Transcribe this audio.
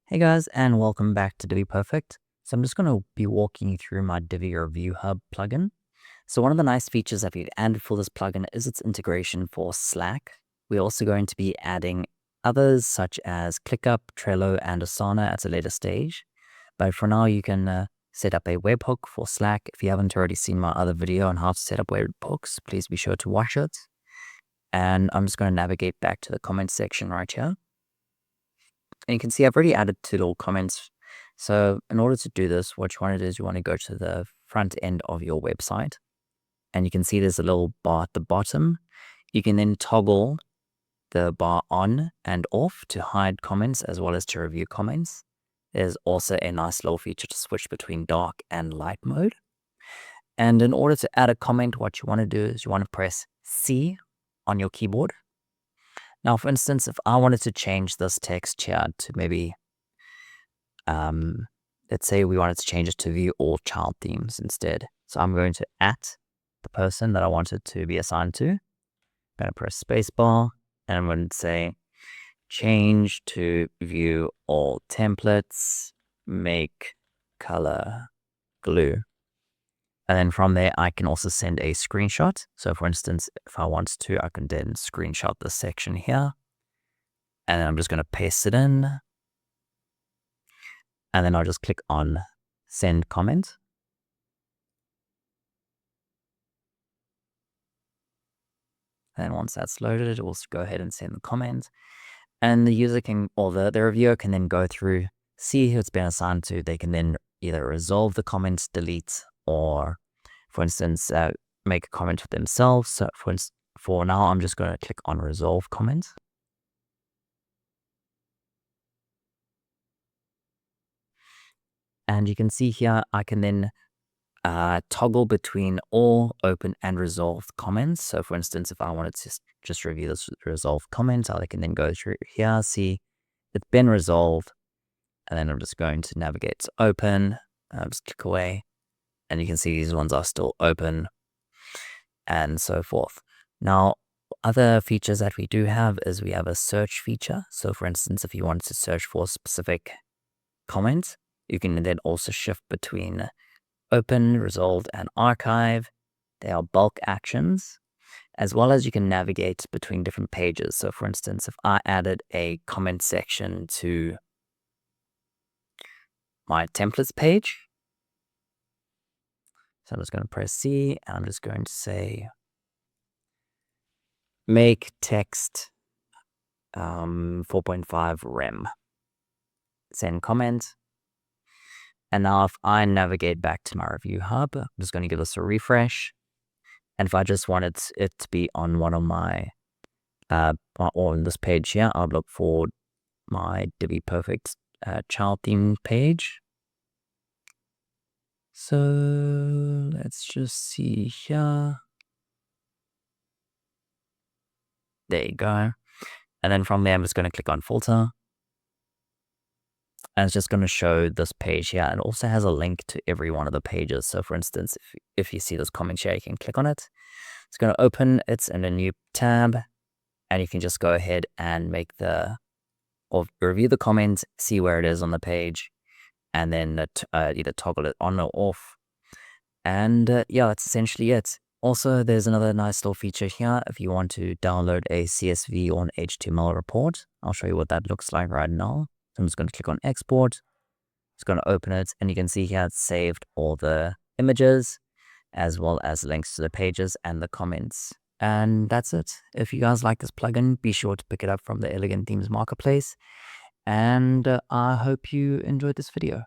Hey guys, and welcome back to Divi Perfect. So I'm just going to be walking you through my Divi Review Hub plugin. So one of the nice features that we've added for this plugin is its integration for Slack. We're also going to be adding others such as ClickUp, Trello, and Asana at a later stage. But for now, you can set up a webhook for Slack. If you haven't already seen my other video on how to set up webhooks, please be sure to watch it. And I'm just going to navigate back to the comments section right here. And you can see I've already added two little comments. So in order to do this, what you want to do is you want to go to the front end of your website. And you can see there's a little bar at the bottom. You can then toggle the bar on and off to hide comments as well as to review comments. There's also a nice little feature to switch between dark and light mode. And in order to add a comment, what you want to do is you want to press C on your keyboard. Now, for instance, if I wanted to change this text here to maybe, let's say we wanted to change it to view all child themes instead. So I'm going to @ the person that I wanted to be assigned to. I'm going to press spacebar and I'm going to say change to view all templates, make color glue. And then from there, I can also send a screenshot. So for instance, if I want to, I can then screenshot this section here. And then I'm just going to paste it in. And then I'll just click on send comment. And once that's loaded, we'll go ahead and send the comment. And the user can, or the reviewer can then go through, see who it's been assigned to. They can then either resolve the comment, delete, or for instance, make a comment for themselves. So for now, I'm just going to click on resolve comment. And you can see here, I can then toggle between all open and resolved comments. So for instance, if I wanted to just review this resolved comment, I can then go through here, see it's been resolved. And then I'm just going to navigate to open. I'll just click away. And you can see these ones are still open and so forth. Now, other features that we do have is we have a search feature. So for instance, if you wanted to search for a specific comment, you can then also shift between open, resolved, and archive. They are bulk actions, as well as you can navigate between different pages. So for instance, if I added a comment section to my templates page, so I'm just going to press C, and I'm just going to say make text 4.5 rem. Send comment. And now if I navigate back to my review hub, I'm just going to give this a refresh. And if I just wanted it to be on one of my, or on this page here, I'll look for my Divi Perfect child theme page. So let's just see here. There you go. And then from there, I'm just going to click on filter. And it's just going to show this page here. It also has a link to every one of the pages. So for instance, if you see this comment here, you can click on it. It's going to open it in a new tab. And you can just go ahead and or review the comment, see where it is on the page, and then either toggle it on or off. And yeah, that's essentially it. Also, there's another nice little feature here. If you want to download a CSV or an HTML report, I'll show you what that looks like right now. So I'm just going to click on export. It's going to open it, and you can see here it's saved all the images as well as links to the pages and the comments. And that's it. If you guys like this plugin, be sure to pick it up from the Elegant Themes Marketplace. And I hope you enjoyed this video.